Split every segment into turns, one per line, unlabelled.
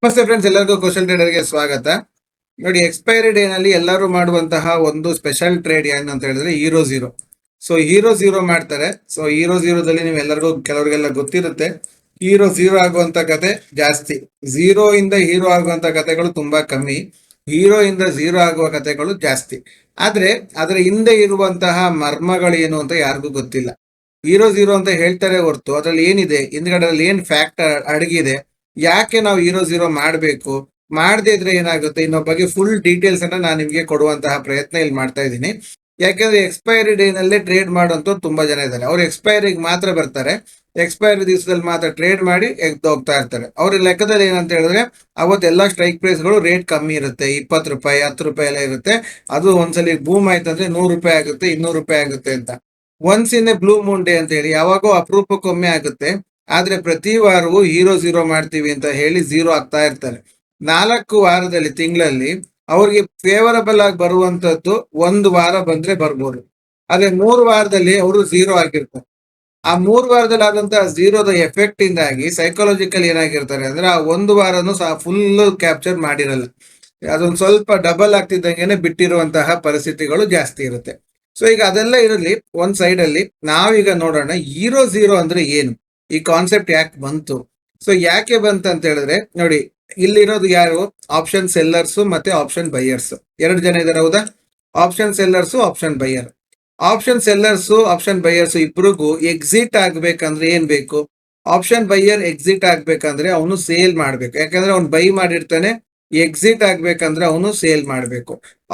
ನಮಸ್ತೆ ಫ್ರೆಂಡ್ಸ್, ಎಲ್ಲರಿಗೂ ಕ್ವಶನ್ ಟ್ರೇಡರ್ಗೆ ಸ್ವಾಗತ. ನೋಡಿ, ಎಕ್ಸ್ಪೈರಿ ಡೇ ನಲ್ಲಿ ಎಲ್ಲರೂ ಮಾಡುವಂತಹ ಒಂದು ಸ್ಪೆಷಲ್ ಟ್ರೇಡ್ ಏನು ಅಂತ ಹೇಳಿದ್ರೆ hero zero. So hero zero ಮಾಡ್ತಾರೆ. ಸೊ ಹೀರೋ ಝೀರೋದಲ್ಲಿ ನೀವು ಎಲ್ಲರಿಗೂ ಕೆಲವರಿಗೆಲ್ಲ ಗೊತ್ತಿರುತ್ತೆ, ಹೀರೋ ಝೀರೋ ಆಗುವಂತ ಕತೆ ಜಾಸ್ತಿ. ಝೀರೋ ಇಂದ ಹೀರೋ ಆಗುವಂತ ಕತೆಗಳು ತುಂಬಾ ಕಮ್ಮಿ, ಹೀರೋ ಇಂದ ಝೀರೋ ಆಗುವ ಕತೆಗಳು ಜಾಸ್ತಿ. ಆದ್ರೆ ಅದರ ಹಿಂದೆ ಇರುವಂತಹ ಮರ್ಮಗಳು ಏನು ಅಂತ ಯಾರಿಗೂ ಗೊತ್ತಿಲ್ಲ. ಹೀರೋ ಝೀರೋ ಅಂತ ಹೇಳ್ತಾರೆ ಹೊರತು ಅದ್ರಲ್ಲಿ ಏನಿದೆ, ಹಿಂದ್ಗಡೆ ಏನ್ ಫ್ಯಾಕ್ಟ್ ಅಡಗಿದೆ, ಯಾಕೆ ನಾವು ಹೀರೋ ಝೀರೋ ಮಾಡಬೇಕು, ಮಾಡದೇ ಇದ್ರೆ ಏನಾಗುತ್ತೆ, ಇನ್ನೊಬ್ಬ ಬಗ್ಗೆ ಫುಲ್ ಡೀಟೇಲ್ಸ್ ಅನ್ನ ನಾನು ನಿಮ್ಗೆ ಕೊಡುವಂತಹ ಪ್ರಯತ್ನ ಇಲ್ಲಿ ಮಾಡ್ತಾ ಇದ್ದೀನಿ. ಯಾಕೆಂದ್ರೆ ಎಕ್ಸ್ಪೈರಿ ಡೇ ನಲ್ಲೇ ಟ್ರೇಡ್ ಮಾಡುವಂತವ್ರು ತುಂಬಾ ಜನ ಇದ್ದಾರೆ. ಅವ್ರು ಎಕ್ಸ್ಪೈರಿಗೆ ಮಾತ್ರ ಬರ್ತಾರೆ, ಎಕ್ಸ್ಪೈರಿ ದಿವಸದಲ್ಲಿ ಮಾತ್ರ ಟ್ರೇಡ್ ಮಾಡಿ ಹೋಗ್ತಾ ಇರ್ತಾರೆ. ಅವ್ರ ಲೆಕ್ಕದಲ್ಲಿ ಏನಂತ ಹೇಳಿದ್ರೆ ಅವತ್ತೆಲ್ಲ ಸ್ಟ್ರೈಕ್ ಪ್ರೈಸ್ಗಳು ರೇಟ್ ಕಮ್ಮಿ ಇರುತ್ತೆ, 20 ರೂಪಾಯಿ 10 ರೂಪಾಯಿ ಎಲ್ಲ ಇರುತ್ತೆ. ಅದು ಒಂದ್ಸಲಿ ಬೂಮ್ ಆಯ್ತಂದ್ರೆ 100 ರೂಪಾಯಿ ಆಗುತ್ತೆ, 200 ರೂಪಾಯಿ ಆಗುತ್ತೆ ಅಂತ. Once in a blue Moon day ಅಂತ ಹೇಳಿ ಯಾವಾಗೋ ಅಪರೂಪಕ್ಕೊಮ್ಮೆ ಆಗುತ್ತೆ. ಆದ್ರೆ ಪ್ರತಿ ವಾರವೂ ಹೀರೋ ಝೀರೋ ಮಾಡ್ತೀವಿ ಅಂತ ಹೇಳಿ ಝೀರೋ ಆಗ್ತಾ ಇರ್ತಾರೆ. 4 ವಾರದಲ್ಲಿ, ತಿಂಗಳಲ್ಲಿ ಅವ್ರಿಗೆ ಫೇವರಬಲ್ ಆಗಿ ಬರುವಂತದ್ದು 1 ವಾರ ಬಂದ್ರೆ ಬರ್ಬೋದು. ಆದ್ರೆ 3 ವಾರದಲ್ಲಿ ಅವರು ಝೀರೋ ಆಗಿರ್ತಾರೆ. ಆ 3 ವಾರದಲ್ಲಿ ಆದಂತಹ ಝೀರೋದ ಎಫೆಕ್ಟ್ ಇಂದಾಗಿ ಸೈಕಾಲಜಿಕಲ್ ಏನಾಗಿರ್ತಾರೆ ಅಂದ್ರೆ ಆ 1 ವಾರನು ಸಹ ಫುಲ್ ಕ್ಯಾಪ್ಚರ್ ಮಾಡಿರಲ್ಲ. ಅದೊಂದು ಸ್ವಲ್ಪ ಡಬಲ್ ಆಗ್ತಿದ್ದಂಗೆನೆ ಬಿಟ್ಟಿರುವಂತಹ ಪರಿಸ್ಥಿತಿಗಳು ಜಾಸ್ತಿ ಇರುತ್ತೆ. ಸೊ ಈಗ ಅದೆಲ್ಲ ಇರಲಿ ಒಂದ್ ಸೈಡ್ ಅಲ್ಲಿ, ನಾವೀಗ ನೋಡೋಣ ಹೀರೋ ಝೀರೋ ಅಂದ್ರೆ ಏನು, ಈ ಕಾನ್ಸೆಪ್ಟ್ ಯಾಕೆ ಬಂತು. ಸೊ ಯಾಕೆ ಬಂತು ಅಂತ ಹೇಳಿದ್ರೆ ನೋಡಿ, ಇಲ್ಲಿರೋದು ಯಾರು, ಆಪ್ಷನ್ ಸೆಲ್ಲರ್ಸ್ ಮತ್ತೆ ಆಪ್ಷನ್ ಬೈಯರ್ಸ್. 2 ಜನ ಇದಾರೆ, ಹೌದಾ? Option sellers, option buyer. Option sellers, option buyers ಇಬ್ರಿಗೂ ಎಕ್ಸಿಟ್ ಆಗ್ಬೇಕಂದ್ರೆ ಏನ್ ಬೇಕು? ಆಪ್ಷನ್ ಬೈಯರ್ ಎಕ್ಸಿಟ್ ಆಗ್ಬೇಕಂದ್ರೆ ಅವನು ಸೇಲ್ ಮಾಡ್ಬೇಕು, ಯಾಕಂದ್ರೆ ಅವ್ನು ಬೈ ಮಾಡಿರ್ತಾನೆ. ಎಕ್ಸಿಟ್ ಆಗ್ಬೇಕಂದ್ರೆ ಅವನು ಸೇಲ್ ಮಾಡ್ಬೇಕು.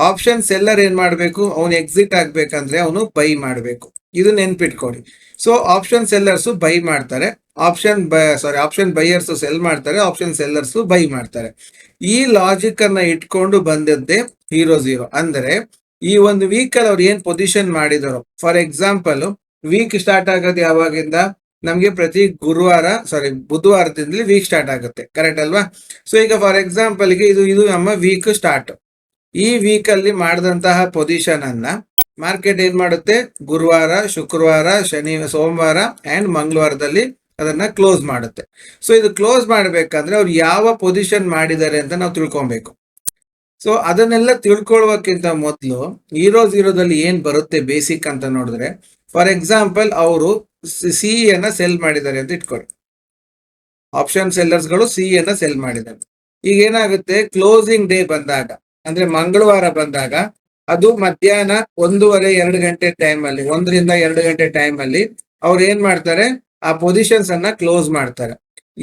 ಆಪ್ಷನ್ ಸೆಲ್ಲರ್ ಏನ್ ಮಾಡ್ಬೇಕು? ಅವನು ಎಕ್ಸಿಟ್ ಆಗ್ಬೇಕಂದ್ರೆ ಅವನು ಬೈ ಮಾಡ್ಬೇಕು. ಇದು ನೆನ್ಪಿಟ್ಕೊಡಿ. ಸೊ ಆಪ್ಷನ್ ಸೆಲ್ಲರ್ಸ್ ಬೈ ಮಾಡ್ತಾರೆ, ಆಪ್ಷನ್ ಬೈಯರ್ಸ್ ಸೆಲ್ ಮಾಡ್ತಾರೆ, ಆಪ್ಷನ್ ಸೆಲ್ಲರ್ಸ್ ಬೈ ಮಾಡ್ತಾರೆ. ಈ ಲಾಜಿಕ್ ಅನ್ನ ಇಟ್ಕೊಂಡು ಬಂದದ್ದೇ ಹೀರೋ ಝೀರೋ. ಅಂದ್ರೆ ಈ ಒಂದು ವೀಕ್ ಅಲ್ಲಿ ಅವ್ರು ಏನ್ ಪೊಸಿಷನ್ ಮಾಡಿದಾರೋ, ಫಾರ್ ಎಕ್ಸಾಂಪಲ್ ವೀಕ್ ಸ್ಟಾರ್ಟ್ ಆಗೋದು ಯಾವಾಗಿಂದ? ನಮ್ಗೆ ಪ್ರತಿ ಬುಧವಾರದಿಂದ ವೀಕ್ ಸ್ಟಾರ್ಟ್ ಆಗುತ್ತೆ, ಕರೆಕ್ಟ್ ಅಲ್ವಾ? ಸೊ ಈಗ ಫಾರ್ ಎಕ್ಸಾಂಪಲ್ ಗೆ ಇದು ನಮ್ಮ ವೀಕ್ ಸ್ಟಾರ್ಟ್. ಈ ವೀಕ್ ಅಲ್ಲಿ ಮಾಡಿದಂತಹ ಪೊಸಿಷನ್ ಅನ್ನ ಮಾರ್ಕೆಟ್ ಏನ್ ಮಾಡುತ್ತೆ? ಗುರುವಾರ, ಶುಕ್ರವಾರ, ಸೋಮವಾರ ಅಂಡ್ ಮಂಗಳವಾರದಲ್ಲಿ ಅದನ್ನ ಕ್ಲೋಸ್ ಮಾಡುತ್ತೆ. ಸೊ ಇದು ಕ್ಲೋಸ್ ಮಾಡ್ಬೇಕಂದ್ರೆ ಅವ್ರು ಯಾವ ಪೊಸಿಷನ್ ಮಾಡಿದ್ದಾರೆ ಅಂತ ನಾವು ತಿಳ್ಕೊಬೇಕು. ಸೊ ಅದನ್ನೆಲ್ಲ ತಿಳ್ಕೊಳ್ಳೋಕ್ಕಿಂತ ಮೊದಲು ಹೀರೋ ಝೀರೋದಲ್ಲಿ ಏನ್ ಬರುತ್ತೆ ಬೇಸಿಕ್ ಅಂತ ನೋಡಿದ್ರೆ, ಫಾರ್ ಎಕ್ಸಾಂಪಲ್ ಅವರು ಸಿಇ ಸೆಲ್ ಮಾಡಿದ್ದಾರೆ ಅಂತ ಇಟ್ಕೊಳ್ಳಿ. ಆಪ್ಷನ್ ಸೆಲ್ಲರ್ಸ್ ಗಳು ಸಿಇ ಸೆಲ್ ಮಾಡಿದ್ದಾರೆ. ಈಗ ಏನಾಗುತ್ತೆ, ಕ್ಲೋಸಿಂಗ್ ಡೇ ಬಂದಾಗ ಅಂದ್ರೆ ಮಂಗಳವಾರ ಬಂದಾಗ, ಅದು ಮಧ್ಯಾಹ್ನ 1:30-2 ಗಂಟೆ ಟೈಮ್ ಅಲ್ಲಿ, 1 ರಿಂದ 2 ಗಂಟೆ ಟೈಮ್ ಅಲ್ಲಿ ಅವ್ರು ಏನ್ ಮಾಡ್ತಾರೆ? ಆ ಪೊಸಿಷನ್ಸ್ ಅನ್ನ ಕ್ಲೋಸ್ ಮಾಡ್ತಾರೆ.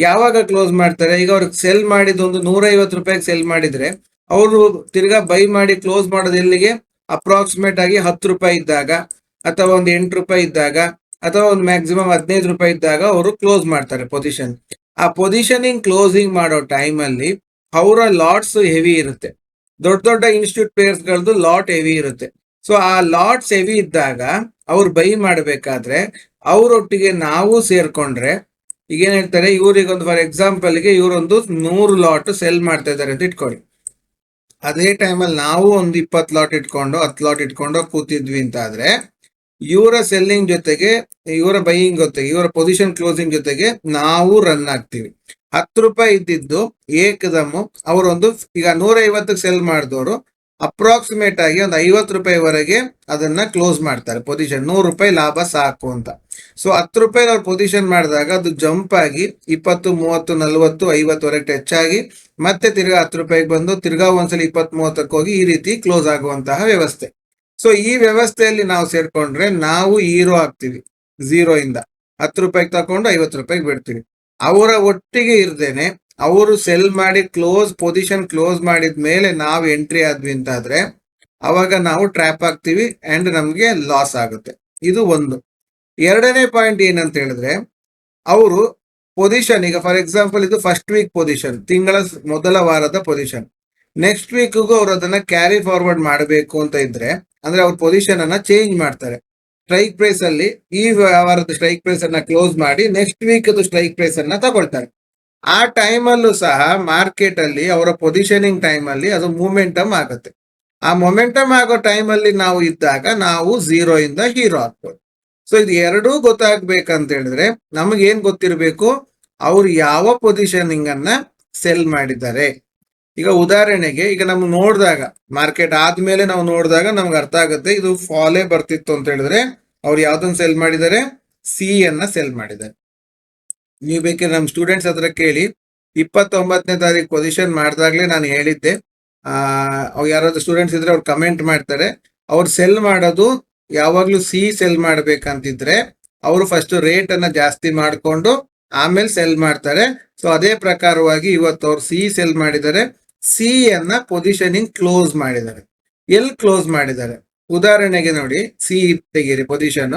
ಯಾವಾಗ ಕ್ಲೋಸ್ ಮಾಡ್ತಾರೆ? ಈಗ ಅವ್ರಿಗೆ ಸೆಲ್ ಮಾಡಿದೊಂದು 150 ರೂಪಾಯಿಗೆ ಸೆಲ್ ಮಾಡಿದ್ರೆ ಅವರು ತಿರ್ಗಾ ಬೈ ಮಾಡಿ ಕ್ಲೋಸ್ ಮಾಡೋದು ಎಲ್ಲಿಗೆ? ಅಪ್ರಾಕ್ಸಿಮೇಟ್ ಆಗಿ 10 ರೂಪಾಯಿ ಇದ್ದಾಗ, ಅಥವಾ ಒಂದು 8 ರೂಪಾಯಿ ಇದ್ದಾಗ, ಅಥವಾ ಒಂದು ಮ್ಯಾಕ್ಸಿಮಮ್ 15 ರೂಪಾಯಿ ಇದ್ದಾಗ ಅವರು ಕ್ಲೋಸ್ ಮಾಡ್ತಾರೆ ಪೊಸಿಷನ್. ಆ ಪೊಸಿಷನಿಂಗ್ ಕ್ಲೋಸಿಂಗ್ ಮಾಡೋ ಟೈಮ್ ಅಲ್ಲಿ ಅವರ ಲಾಟ್ಸ್ ಹೆವಿ ಇರುತ್ತೆ. ದೊಡ್ಡ ದೊಡ್ಡ ಇನ್ಸ್ಟಿಟ್ಯೂಟ್ ಪ್ಲೇಯರ್ಸ್ ಗಳದ್ದು ಲಾಟ್ ಹೆವಿ ಇರುತ್ತೆ. ಸೊ ಆ ಲಾಟ್ಸ್ ಹೆವಿ ಇದ್ದಾಗ ಅವ್ರು ಬೈ ಮಾಡಬೇಕಾದ್ರೆ ಅವರೊಟ್ಟಿಗೆ ನಾವು ಸೇರ್ಕೊಂಡ್ರೆ, ಈಗ ಏನ್ ಹೇಳ್ತಾರೆ, ಇವ್ರಿಗೊಂದು ಫಾರ್ ಎಕ್ಸಾಂಪಲ್ ಗೆ ಇವರೊಂದು 100 ಲಾಟ್ ಸೆಲ್ ಮಾಡ್ತಾ ಇದ್ದಾರೆ ಅಂತ ಇಟ್ಕೊಳ್ಳಿ. ಅದೇ ಟೈಮಲ್ಲಿ ನಾವು ಒಂದು 20 ಲಾಟ್ ಇಟ್ಕೊಂಡು 10 ಲಾಟ್ ಇಟ್ಕೊಂಡು ಕೂತಿದ್ವಿ ಅಂತ ಆದ್ರೆ, ಇವರ ಸೆಲ್ಲಿಂಗ್ ಜೊತೆಗೆ, ಇವರ ಬೈಯಿಂಗ್ ಜೊತೆಗೆ, ಇವರ ಪೊಸಿಷನ್ ಕ್ಲೋಸಿಂಗ್ ಜೊತೆಗೆ ನಾವು ರನ್ ಆಗ್ತೀವಿ. 10 ರೂಪಾಯಿ ಇದ್ದಿದ್ದು ಏಕದಮ್ಮು ಅವರೊಂದು, ಈಗ 150 ಸೆಲ್ ಮಾಡಿದವರು ಅಪ್ರಾಕ್ಸಿಮೇಟ್ ಆಗಿ ಒಂದು 50 ರೂಪಾಯಿವರೆಗೆ ಅದನ್ನ ಕ್ಲೋಸ್ ಮಾಡ್ತಾರೆ ಪೊಸಿಷನ್. 100 ರೂಪಾಯಿ ಲಾಭ ಸಾಕು ಅಂತ. ಸೊ 10 ರೂಪಾಯಿ ಅವ್ರು ಪೊಸಿಷನ್ ಮಾಡಿದಾಗ ಅದು ಜಂಪ್ ಆಗಿ 20, 30, 40, 50 ವರೆಗೆ ಟಚ್ ಆಗಿ ಮತ್ತೆ ತಿರ್ಗಾ 10 ರೂಪಾಯಿಗೆ ಬಂದು ತಿರ್ಗಾ ಒಂದ್ಸಲಿ 20, 30ಕ್ಕೆ ಹೋಗಿ ಈ ರೀತಿ ಕ್ಲೋಸ್ ಆಗುವಂತಹ ವ್ಯವಸ್ಥೆ. ಸೊ ಈ ವ್ಯವಸ್ಥೆಯಲ್ಲಿ ನಾವು ಸೇರ್ಕೊಂಡ್ರೆ ನಾವು ಹೀರೋ ಆಗ್ತೀವಿ. ಝೀರೋ ಇಂದ 10 ರೂಪಾಯಿಗೆ ತಕೊಂಡು 50 ರೂಪಾಯಿಗೆ ಬಿಡ್ತೀವಿ. ಅವರ ಒಟ್ಟಿಗೆ ಇರ್ದೇನೆ ಅವರು ಸೆಲ್ ಮಾಡಿ ಪೊಸಿಷನ್ ಕ್ಲೋಸ್ ಮಾಡಿದ ಮೇಲೆ ನಾವು ಎಂಟ್ರಿ ಆದ್ವಿ ಅಂತಾದ್ರೆ ಅವಾಗ ನಾವು ಟ್ರ್ಯಾಪ್ ಆಗ್ತೀವಿ ಅಂಡ್ ನಮ್ಗೆ ಲಾಸ್ ಆಗುತ್ತೆ. ಇದು ಒಂದು. ಎರಡನೇ ಪಾಯಿಂಟ್ ಏನಂತ ಹೇಳಿದ್ರೆ, ಅವರು ಪೊಸಿಷನ್, ಈಗ ಫಾರ್ ಎಕ್ಸಾಂಪಲ್ ಇದು ಫಸ್ಟ್ ವೀಕ್ ಪೊಸಿಷನ್, ತಿಂಗಳ ಮೊದಲ ವಾರದ ಪೊಸಿಷನ್. ನೆಕ್ಸ್ಟ್ ವೀಕ್ಗೂ ಅವ್ರು ಅದನ್ನ ಕ್ಯಾರಿ ಫಾರ್ವರ್ಡ್ ಮಾಡಬೇಕು ಅಂತ ಇದ್ರೆ, ಅಂದ್ರೆ ಅವ್ರ ಪೊಸಿಷನ್ ಅನ್ನ ಚೇಂಜ್ ಮಾಡ್ತಾರೆ. ಸ್ಟ್ರೈಕ್ ಪ್ರೈಸ್ ಅಲ್ಲಿ ಈ ವಾರದ ಸ್ಟ್ರೈಕ್ ಪ್ರೈಸ್ ಅನ್ನ ಕ್ಲೋಸ್ ಮಾಡಿ ನೆಕ್ಸ್ಟ್ ವೀಕ್ ಸ್ಟ್ರೈಕ್ ಪ್ರೈಸ್ ಅನ್ನ ತಗೊಳ್ತಾರೆ. ಆ ಟೈಮ್ ಅಲ್ಲೂ ಸಹ ಮಾರ್ಕೆಟ್ ಅಲ್ಲಿ ಅವರ ಪೊಸಿಷನಿಂಗ್ ಟೈಮ್ ಅಲ್ಲಿ ಅದು ಮೂಮೆಂಟಮ್ ಆಗುತ್ತೆ. ಆ ಮೊಮೆಂಟಮ್ ಆಗೋ ಟೈಮ್ ಅಲ್ಲಿ ನಾವು ಇದ್ದಾಗ ನಾವು ಝೀರೋ ಇಂದ ಹೀರೋ ಆಗ್ಬೋದು. ಸೊ ಇದು ಎರಡೂ ಗೊತ್ತಾಗ್ಬೇಕಂತ ಹೇಳಿದ್ರೆ ನಮ್ಗೆ ಏನ್ ಗೊತ್ತಿರಬೇಕು? ಅವ್ರು ಯಾವ ಪೊಸಿಷನಿಂಗ್ ಅನ್ನ ಸೆಲ್ ಮಾಡಿದ್ದಾರೆ. ಈಗ ಉದಾಹರಣೆಗೆ ಈಗ ನಮ್ಗೆ ನೋಡಿದಾಗ ಮಾರ್ಕೆಟ್ ಆದ್ಮೇಲೆ ನಾವು ನೋಡಿದಾಗ ನಮ್ಗೆ ಅರ್ಥ ಆಗುತ್ತೆ ಇದು ಫಾಲೇ ಬರ್ತಿತ್ತು ಅಂತ ಹೇಳಿದ್ರೆ ಅವ್ರು ಯಾವ್ದನ್ನ ಸೆಲ್ ಮಾಡಿದ್ದಾರೆ, ಸಿ ಅನ್ನ ಸೆಲ್ ಮಾಡಿದ್ದಾರೆ. ನೀವು ಬೇಕಿದ್ರೆ ನಮ್ಮ ಸ್ಟೂಡೆಂಟ್ಸ್ ಹತ್ರ ಕೇಳಿ, 29ನೇ ತಾರೀಕು ಪೊಸಿಷನ್ ಮಾಡಿದಾಗ್ಲೇ ನಾನು ಹೇಳಿದ್ದೆ. ಅವ್ರು ಯಾರಾದ್ರೂ ಸ್ಟೂಡೆಂಟ್ಸ್ ಇದ್ರೆ ಅವ್ರು ಕಮೆಂಟ್ ಮಾಡ್ತಾರೆ. ಅವ್ರು ಸೆಲ್ ಮಾಡೋದು ಯಾವಾಗ್ಲೂ ಸಿ ಸೆಲ್ ಮಾಡ್ಬೇಕಂತಿದ್ರೆ ಅವರು ಫಸ್ಟ್ ರೇಟ್ ಅನ್ನ ಜಾಸ್ತಿ ಮಾಡಿಕೊಂಡು ಆಮೇಲೆ ಸೆಲ್ ಮಾಡ್ತಾರೆ. ಸೊ ಅದೇ ಪ್ರಕಾರವಾಗಿ ಇವತ್ತು ಅವ್ರು ಸಿ ಸೆಲ್ ಮಾಡಿದ್ದಾರೆ. ಸಿ ಅನ್ನ ಪೊಸಿಷನಿಂಗ್ ಕ್ಲೋಸ್ ಮಾಡಿದ್ದಾರೆ. ಎಲ್ಲಿ ಕ್ಲೋಸ್ ಮಾಡಿದ್ದಾರೆ ಉದಾಹರಣೆಗೆ ನೋಡಿ, ಸಿ ತೆಗೀರಿ ಪೊಸಿಷನ್.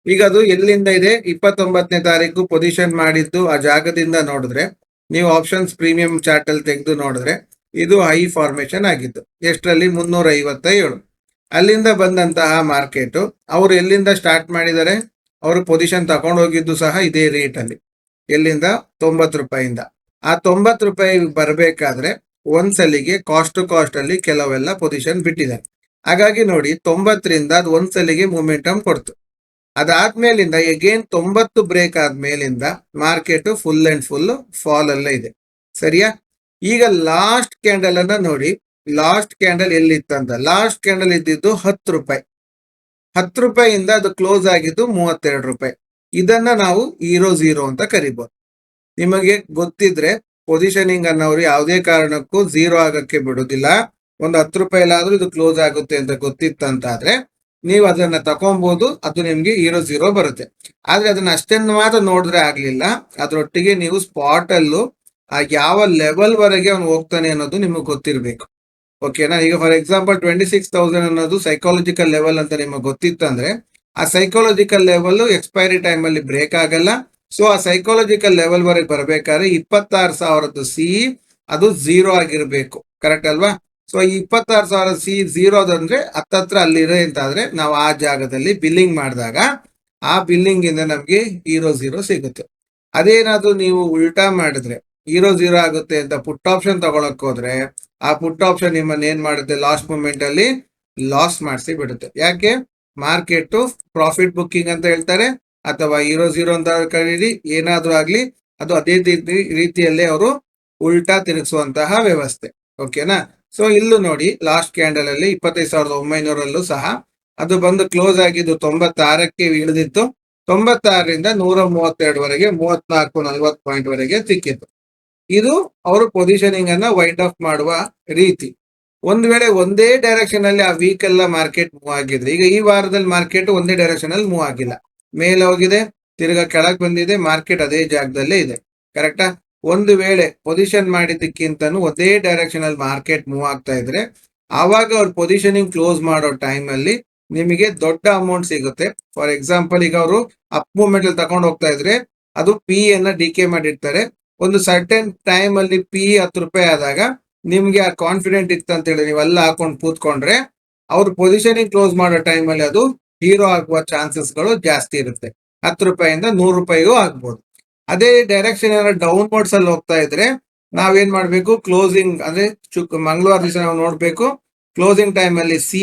ಈಗ ಅದು ಎಲ್ಲಿಂದ ಇದೆ, 29ನೇ ತಾರೀಕು ಪೊಸಿಷನ್ ಮಾಡಿದ್ದು ಆ ಜಾಗದಿಂದ ನೋಡಿದ್ರೆ, ನೀವು ಆಪ್ಷನ್ಸ್ ಪ್ರೀಮಿಯಂ ಚಾರ್ಟ್ ಅಲ್ಲಿ ತೆಗೆದು ನೋಡಿದ್ರೆ ಇದು ಹೈ ಫಾರ್ಮೇಶನ್ ಆಗಿತ್ತು. ಎಷ್ಟರಲ್ಲಿ 357. ಅಲ್ಲಿಂದ ಬಂದಂತಹ ಮಾರ್ಕೆಟ್ ಅವರು ಎಲ್ಲಿಂದ ಸ್ಟಾರ್ಟ್ ಮಾಡಿದ್ದಾರೆ, ಅವರು ಪೊಸಿಷನ್ ತಗೊಂಡು ಹೋಗಿದ್ದು ಸಹ ಇದೇ ರೇಟ್ ಅಲ್ಲಿ, ಎಲ್ಲಿಂದ 90 ರೂಪಾಯಿಂದ. ಆ 90 ರೂಪಾಯಿ ಬರಬೇಕಾದ್ರೆ ಒಂದ್ಸಲಿಗೆ ಕಾಸ್ಟ್ ಟು ಕಾಸ್ಟ್ ಅಲ್ಲಿ ಕೆಲವೆಲ್ಲ ಪೊಸಿಷನ್ ಬಿಟ್ಟಿದ್ದಾರೆ. ಹಾಗಾಗಿ ನೋಡಿ 90ರಿಂದ ಅದು ಒಂದ್ಸಲಿಗೆ ಮೂಮೆಂಟಮ್ ಕೊಡ್ತು. ಅದಾದ್ಮೇಲಿಂದ ಎಗೇನ್ 90 ಬ್ರೇಕ್ ಆದ್ಮೇಲಿಂದ market full and full fall ಅಲ್ಲೇ ಇದೆ. ಸರಿಯಾ? ಈಗ ಲಾಸ್ಟ್ ಕ್ಯಾಂಡಲ್ ಅನ್ನ ನೋಡಿ, ಲಾಸ್ಟ್ ಕ್ಯಾಂಡಲ್ ಎಲ್ಲಿತ್ತಂತ. ಲಾಸ್ಟ್ ಕ್ಯಾಂಡಲ್ ಇದ್ದಿದ್ದು 10 ರೂಪಾಯಿ. 10 ರೂಪಾಯಿಯಿಂದ ಅದು ಕ್ಲೋಸ್ ಆಗಿದ್ದು 32 ರೂಪಾಯಿ. ಇದನ್ನ ನಾವು ಝೀರೋ ಅಂತ ಕರಿಬಹುದು. ನಿಮಗೆ ಗೊತ್ತಿದ್ರೆ ಪೊಸಿಷನಿಂಗ್ ಅನ್ನೋರು ಯಾವುದೇ ಕಾರಣಕ್ಕೂ ಝೀರೋ ಆಗಕ್ಕೆ ಬಿಡುದಿಲ್ಲ. ಒಂದು 10 ರೂಪಾಯಿಲಾದ್ರೂ ಇದು ಕ್ಲೋಸ್ ಆಗುತ್ತೆ ಅಂತ ಗೊತ್ತಿತ್ತಂತಾದ್ರೆ ನೀವು ಅದನ್ನ ತಕೊಬಹುದು, ಅದು ನಿಮ್ಗೆ ಝೀರೋ ಬರುತ್ತೆ. ಆದ್ರೆ ಅದನ್ನ ಅಷ್ಟನ್ನು ಮಾತ್ರ ನೋಡಿದ್ರೆ ಆಗ್ಲಿಲ್ಲ, ಅದ್ರೊಟ್ಟಿಗೆ ನೀವು ಸ್ಪಾಟ್ ಅಲ್ಲೂ ಯಾವ ಲೆವೆಲ್ ವರೆಗೆ ಅವ್ನು ಹೋಗ್ತಾನೆ ಅನ್ನೋದು ನಿಮಗೆ ಗೊತ್ತಿರ್ಬೇಕು. ಓಕೆನಾ? ಈಗ ಫಾರ್ ಎಕ್ಸಾಂಪಲ್ 26,000 ಅನ್ನೋದು ಸೈಕಾಲಜಿಕಲ್ ಲೆವೆಲ್ ಅಂತ ನಿಮಗೆ ಗೊತ್ತಿತ್ತಂದ್ರೆ ಆ ಸೈಕಾಲಜಿಕಲ್ ಲೆವೆಲ್ ಎಕ್ಸ್ಪೈರಿ ಟೈಮ್ ಅಲ್ಲಿ ಬ್ರೇಕ್ ಆಗಲ್ಲ. ಸೊ ಆ ಸೈಕಾಲಜಿಕಲ್ ಲೆವೆಲ್ ವರೆಗೆ ಬರ್ಬೇಕಾದ್ರೆ 26,000 ಸಿ ಅದು ಝೀರೋ ಆಗಿರ್ಬೇಕು. ಕರೆಕ್ಟ್ ಅಲ್ವಾ? ಸೊ ಈ 26,000 ಸಿ ಝೀರೋ ಅದಂದ್ರೆ ಹತ್ತತ್ರ ಅಲ್ಲಿದೆ ಅಂತಾದ್ರೆ ನಾವು ಆ ಜಾಗದಲ್ಲಿ ಬಿಲ್ಲಿಂಗ್ ಮಾಡಿದಾಗ ಆ ಬಿಲ್ಲಿಂಗ್ ಇಂದ ನಮ್ಗೆ ಝೀರೋ ಸಿಗುತ್ತೆ. ಅದೇನಾದ್ರೂ ನೀವು ಉಲ್ಟಾ ಮಾಡಿದ್ರೆ ಝೀರೋ ಆಗುತ್ತೆ ಅಂತ ಪುಟ್ ಆಪ್ಷನ್ ತಗೊಳಕ್ ಹೋದ್ರೆ ಆ ಪುಟ್ ಆಪ್ಷನ್ ನಿಮ್ಮನ್ನ ಏನ್ ಮಾಡುತ್ತೆ, ಲಾಸ್ಟ್ ಮೂಮೆಂಟ್ ಅಲ್ಲಿ ಲಾಸ್ ಮಾಡಿಸಿ ಬಿಡುತ್ತೆ. ಯಾಕೆ? ಮಾರ್ಕೆಟ್ ಪ್ರಾಫಿಟ್ ಬುಕ್ಕಿಂಗ್ ಅಂತ ಹೇಳ್ತಾರೆ ಅಥವಾ ಝೀರೋ ಅಂತ ಕರೀರಿ, ಏನಾದ್ರೂ ಆಗ್ಲಿ ಅದು ಅದೇ ರೀತಿಯಲ್ಲೇ ಅವರು ಉಲ್ಟಾ ತಿರುಗಿಸುವಂತಹ ವ್ಯವಸ್ಥೆ. ಓಕೆನಾ? ಸೊ ಇಲ್ಲೂ ನೋಡಿ ಲಾಸ್ಟ್ ಕ್ಯಾಂಡಲ್ ಅಲ್ಲಿ 25,900 ಸಹ ಅದು ಬಂದು ಕ್ಲೋಸ್ ಆಗಿದ್ದು 96ಕ್ಕೆ ಇಳಿದಿತ್ತು. 96ರಿಂದ 132 ವರೆಗೆ 34-40 ಪಾಯಿಂಟ್ ವರೆಗೆ ಸಿಕ್ಕಿತ್ತು. ಇದು ಅವರು ಪೊಸಿಷನಿಂಗ್ ಅನ್ನ ವೈಟ್ ಆಫ್ ಮಾಡುವ ರೀತಿ. ಒಂದ್ ವೇಳೆ ಒಂದೇ ಡೈರೆಕ್ಷನ್ ಅಲ್ಲಿ ಆ ವೀಕ್ ಎಲ್ಲ ಮಾರ್ಕೆಟ್ ಮೂವ್ ಆಗಿದ್ರೆ, ಈಗ ಈ ವಾರದಲ್ಲಿ ಮಾರ್ಕೆಟ್ ಒಂದೇ ಡೈರೆಕ್ಷನ್ ಅಲ್ಲಿ ಮೂವ್ ಆಗಿಲ್ಲ, ಮೇಲೆ ಹೋಗಿದೆ ತಿರ್ಗಾ ಕೆಳಗ್ ಬಂದಿದೆ, ಮಾರ್ಕೆಟ್ ಅದೇ ಜಾಗದಲ್ಲೇ ಇದೆ. ಕರೆಕ್ಟಾ? ಒಂದು ವೇಳೆ ಪೊಸಿಷನ್ ಮಾಡಿದ್ದಕ್ಕಿಂತನೂ ಒಂದೇ ಡೈರೆಕ್ಷನ್ ಅಲ್ಲಿ ಮಾರ್ಕೆಟ್ ಮೂವ್ ಆಗ್ತಾ ಇದ್ರೆ ಆವಾಗ ಅವ್ರ ಪೊಸಿಷನಿಂಗ್ ಕ್ಲೋಸ್ ಮಾಡೋ ಟೈಮ್ ಅಲ್ಲಿ ನಿಮಗೆ ದೊಡ್ಡ ಅಮೌಂಟ್ ಸಿಗುತ್ತೆ. ಫಾರ್ ಎಕ್ಸಾಂಪಲ್ ಈಗ ಅವರು ಅಪ್ ಮೂವ್ಮೆಂಟ್ ಅಲ್ಲಿ ತಗೊಂಡು ಹೋಗ್ತಾ ಇದ್ರೆ ಅದು ಪಿ ಅನ್ನ ಡಿಕೆ ಮಾಡಿರ್ತಾರೆ. ಒಂದು ಸರ್ಟೆನ್ ಟೈಮ್ ಅಲ್ಲಿ ಪಿ 10 ರೂಪಾಯಿ ಆದಾಗ ನಿಮ್ಗೆ ಆ ಕಾನ್ಫಿಡೆಂಟ್ ಇತ್ತು ಅಂತ ಹೇಳಿ ನೀವೆಲ್ಲ ಹಾಕೊಂಡು ಕೂತ್ಕೊಂಡ್ರೆ ಅವ್ರ ಪೊಸಿಷನಿಂಗ್ ಕ್ಲೋಸ್ ಮಾಡೋ ಟೈಮ್ ಅಲ್ಲಿ ಅದು ಹೀರೋ ಆಗುವ ಚಾನ್ಸಸ್ ಗಳು ಜಾಸ್ತಿ ಇರುತ್ತೆ. 10 ರೂಪಾಯಿಂದ 100 ರೂಪಾಯಿಗೂ ಆಗ್ಬೋದು. ಅದೇ ಡೈರೆಕ್ಷನ್ ಏನಾದ್ರು ಡೌನ್ ವರ್ಡ್ಸ್ ಅಲ್ಲಿ ಹೋಗ್ತಾ ಇದ್ರೆ ನಾವೇನ್ ಮಾಡ್ಬೇಕು, ಕ್ಲೋಸಿಂಗ್ ಅಂದ್ರೆ ಮಂಗಳವಾರ ದಿವಸ ನಾವು ನೋಡ್ಬೇಕು, ಕ್ಲೋಸಿಂಗ್ ಟೈಮ್ ಅಲ್ಲಿ ಸಿ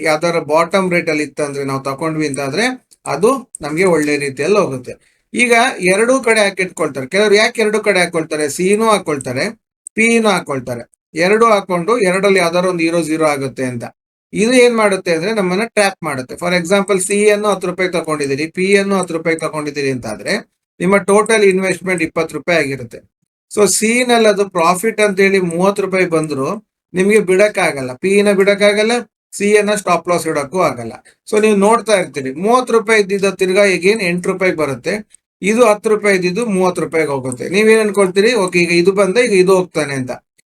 ಯಾವ್ದಾರ ಬಾಟಮ್ ರೇಟ್ ಅಲ್ಲಿ ಇತ್ತಂದ್ರೆ ನಾವು ತಕೊಂಡ್ವಿ ಅಂತಾದ್ರೆ ಅದು ನಮ್ಗೆ ಒಳ್ಳೆ ರೀತಿಯಲ್ಲಿ ಹೋಗುತ್ತೆ. ಈಗ ಎರಡೂ ಕಡೆ ಹಾಕಿಟ್ಕೊಳ್ತಾರೆ ಕೆಲವರು. ಯಾಕೆ ಎರಡೂ ಕಡೆ ಹಾಕೊಳ್ತಾರೆ? ಸಿನೂ ಹಾಕೊಳ್ತಾರೆ, ಪಿನೂ ಹಾಕೊಳ್ತಾರೆ. ಎರಡು ಹಾಕೊಂಡು ಎರಡಲ್ಲಿ ಯಾವ್ದಾದ್ರು ಒಂದು ಝೀರೋ ಆಗುತ್ತೆ ಅಂತ. ಇದು ಏನ್ ಮಾಡುತ್ತೆ ಅಂದ್ರೆ ನಮ್ಮನ್ನ ಟ್ರ್ಯಾಪ್ ಮಾಡುತ್ತೆ. ಫಾರ್ ಎಕ್ಸಾಂಪಲ್ ಸಿ ಅನ್ನು 10 ರೂಪಾಯಿ ತಗೊಂಡಿದ್ದೀರಿ, ಪಿ ಅನ್ನು 10 ರೂಪಾಯಿ ತಗೊಂಡಿದ್ದೀರಿ ಅಂತಾದ್ರೆ ನಿಮ್ಮ ಟೋಟಲ್ ಇನ್ವೆಸ್ಟ್ಮೆಂಟ್ 20 ರೂಪಾಯಿ ಆಗಿರುತ್ತೆ. ಸೊ ಸಿ ನಲ್ಲಿ ಅದು ಪ್ರಾಫಿಟ್ ಅಂತ ಹೇಳಿ 30 ರೂಪಾಯಿ ಬಂದ್ರು ನಿಮ್ಗೆ ಬಿಡಕ್ಕಾಗಲ್ಲ, ಪಿ ನ ಬಿಡಕ್ಕಾಗಲ್ಲ, ಸಿ ಅನ್ನ ಸ್ಟಾಪ್ ಲಾಸ್ ಇಡಕ್ಕೂ ಆಗಲ್ಲ. ಸೊ ನೀವು ನೋಡ್ತಾ ಇರ್ತೀರಿ 30 ರೂಪಾಯಿ ಇದ್ದಿದ್ದ ತಿರ್ಗಾ ಈಗೇನ್ 8 ರೂಪಾಯಿಗೆ ಬರುತ್ತೆ, ಇದು 10 ರೂಪಾಯಿ ಇದ್ದಿದ್ದು 30 ರೂಪಾಯಿಗೆ ಹೋಗುತ್ತೆ. ನೀವೇನ್ ಅನ್ಕೊಳ್ತೀರಿ, ಓಕೆ ಈಗ ಇದು ಬಂದ ಈಗ ಇದು ಹೋಗ್ತಾನೆ ಅಂತ.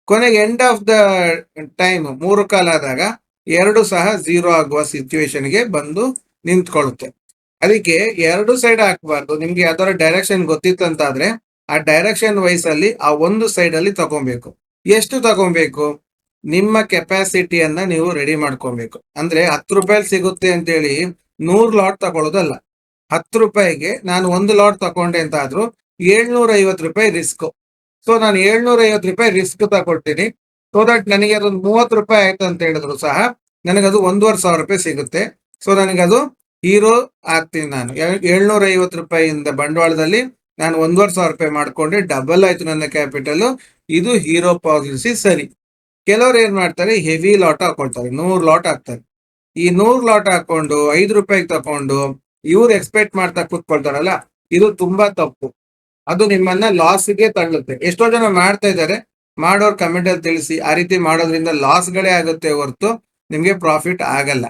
ಕೊನೆಗೆ ಎಂಡ್ ಆಫ್ ದ ಟೈಮ್ 3 ಕಾಲ ಆದಾಗ ಎರಡು ಸಹ ಝೀರೋ ಆಗುವ ಸಿಚುವೇಶನ್ಗೆ ಬಂದು ನಿಂತ್ಕೊಳ್ಳುತ್ತೆ. ಅದಕ್ಕೆ ಎರಡು ಸೈಡ್ ಹಾಕಬಾರ್ದು. ನಿಮ್ಗೆ ಯಾವ್ದಾರ ಡೈರೆಕ್ಷನ್ ಗೊತ್ತಿತ್ತಂತಾದ್ರೆ ಆ ಡೈರೆಕ್ಷನ್ ವೈಸ್ ಅಲ್ಲಿ ಆ ಒಂದು ಸೈಡ್ ಅಲ್ಲಿ ತಗೊಬೇಕು. ಎಷ್ಟು ತಗೊಬೇಕು? ನಿಮ್ಮ ಕೆಪಾಸಿಟಿಯನ್ನ ನೀವು ರೆಡಿ ಮಾಡ್ಕೊಬೇಕು. ಅಂದ್ರೆ 10 ರೂಪಾಯಿ ಸಿಗುತ್ತೆ ಅಂತೇಳಿ 100 ಲಾಟ್ ತಗೊಳ್ಳೋದಲ್ಲ. 10 ರೂಪಾಯಿಗೆ ನಾನು 1 ಲಾಟ್ ತಗೊಂಡೆ ಅಂತ ಆದ್ರೂ 750 ರೂಪಾಯಿ ರಿಸ್ಕ್. ಸೊ ನಾನು 750 ರೂಪಾಯಿ ರಿಸ್ಕ್ ತಗೊಳ್ತೀನಿ. ಸೊ ದಟ್ ನನಗೆ ಅದೊಂದು 30 ರೂಪಾಯಿ ಆಯ್ತು ಅಂತ ಹೇಳಿದ್ರು ಸಹ ನನಗದು 1,500 ರೂಪಾಯಿ ಸಿಗುತ್ತೆ. ಸೊ ನನಗದು ಹೀರೋ ಆಗ್ತೀನಿ. ನಾನು 750 ರೂಪಾಯಿಯಿಂದ ಬಂಡವಾಳದಲ್ಲಿ ನಾನು 1,500 ಮಾಡ್ಕೊಂಡೆ, ಡಬಲ್ ಆಯ್ತು ನನ್ನ ಕ್ಯಾಪಿಟಲ್. ಇದು ಹೀರೋ ಪಾಲಿಸಿ ಸರಿ. ಕೆಲವ್ರು ಏನ್ ಮಾಡ್ತಾರೆ, ಹೆವಿ ಲಾಟ್ ಹಾಕೊಳ್ತಾರೆ, 100 ಲಾಟ್ ಹಾಕ್ತಾರೆ. ಈ 100 ಲಾಟ್ ಹಾಕೊಂಡು 5 ರೂಪಾಯಿಗೆ ತಕೊಂಡು ಇವ್ರು ಎಕ್ಸ್ಪೆಕ್ಟ್ ಮಾಡ್ತಾ ಕೂತ್ಕೊಳ್ತಾರಲ್ಲ, ಇದು ತುಂಬಾ ತಪ್ಪು. ಅದು ನಿಮ್ಮನ್ನ ಲಾಸ್ಗೆ ತಳ್ಳುತ್ತೆ. ಎಷ್ಟೋ ಜನ ಮಾಡ್ತಾ ಇದ್ದಾರೆ, ಮಾಡೋರ್ ಕಮೆಂಟ್ ಅಲ್ಲಿ ತಿಳಿಸಿ. ಆ ರೀತಿ ಮಾಡೋದ್ರಿಂದ ಲಾಸ್ಗಳೇ ಆಗುತ್ತೆ ಹೊರತು ನಿಮ್ಗೆ ಪ್ರಾಫಿಟ್ ಆಗಲ್ಲ.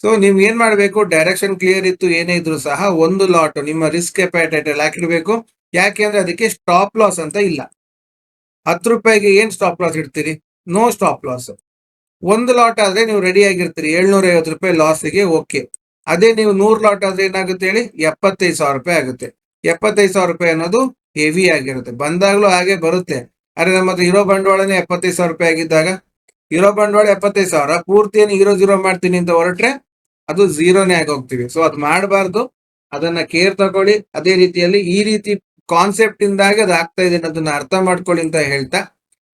ಸೊ ನೀವ್ ಏನ್ ಮಾಡ್ಬೇಕು, ಡೈರೆಕ್ಷನ್ ಕ್ಲಿಯರ್ ಇತ್ತು ಏನೇ ಇದ್ರು ಸಹ ಒಂದು ಲಾಟ್ ನಿಮ್ಮ ರಿಸ್ಕ್ ಕೆಪಾಸಿಟಿ ಅಲ್ಲಿ ಹಾಕಿರ್ಬೇಕು. ಯಾಕೆಂದ್ರೆ ಅದಕ್ಕೆ ಸ್ಟಾಪ್ ಲಾಸ್ ಅಂತ ಇಲ್ಲ. 10 ರೂಪಾಯಿಗೆ ಏನ್ ಸ್ಟಾಪ್ ಲಾಸ್ ಇಡ್ತೀರಿ? No stop loss. ಒಂದು ಲಾಟ್ ಆದ್ರೆ ನೀವು ರೆಡಿ ಆಗಿರ್ತೀರಿ 750 ರೂಪಾಯಿ ಲಾಸಿಗೆ, ಓಕೆ. ಅದೇ ನೀವು 100 ಲಾಟ್ ಆದ್ರೆ ಏನಾಗುತ್ತೆ ಹೇಳಿ, 75,000 ರೂಪಾಯಿ ಆಗುತ್ತೆ. 75,000 ರೂಪಾಯಿ ಅನ್ನೋದು ಹೆವಿ ಆಗಿರುತ್ತೆ. ಬಂದಾಗ್ಲೂ ಹಾಗೆ ಬರುತ್ತೆ. ಅರೆ ನಮ್ಮ ಹತ್ರ ಇರೋ ಬಂಡವಾಳನೇ 75,000 ರೂಪಾಯಿ ಆಗಿದ್ದಾಗ, ಇರೋ ಬಂಡವಾಳ 75,000, ಪೂರ್ತಿ ಏನು ಹೀರೋ ಮಾಡ್ತೀನಿ ಅಂತ ಹೊರಟ್ರೆ ಅದು ಝೀರೋನೇ ಆಗಿ ಹೋಗ್ತೀವಿ. ಸೊ ಅದ್ ಮಾಡಬಾರ್ದು. ಅದನ್ನ ಕೇರ್ ತಗೊಳ್ಳಿ. ಅದೇ ರೀತಿಯಲ್ಲಿ ಈ ರೀತಿ ಕಾನ್ಸೆಪ್ಟ್ ಇಂದಾಗಿ ಅದು ಆಗ್ತಾ ಇದೆ ಅನ್ನೋದನ್ನ ಅರ್ಥ ಮಾಡ್ಕೊಳ್ಳಿ ಅಂತ ಹೇಳ್ತಾ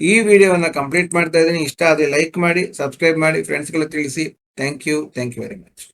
ಈ ವಿಡಿಯೋವನ್ನ ಕಂಪ್ಲೀಟ್ ಮಾಡ್ತಾ ಇದ್ದೀನಿ. ಇಷ್ಟ ಆದ್ರೆ ಲೈಕ್ ಮಾಡಿ, ಸಬ್ಸ್ಕ್ರೈಬ್ ಮಾಡಿ, ಫ್ರೆಂಡ್ಸ್ಗೆಲ್ಲ ತಿಳಿಸಿ. Thank you very much.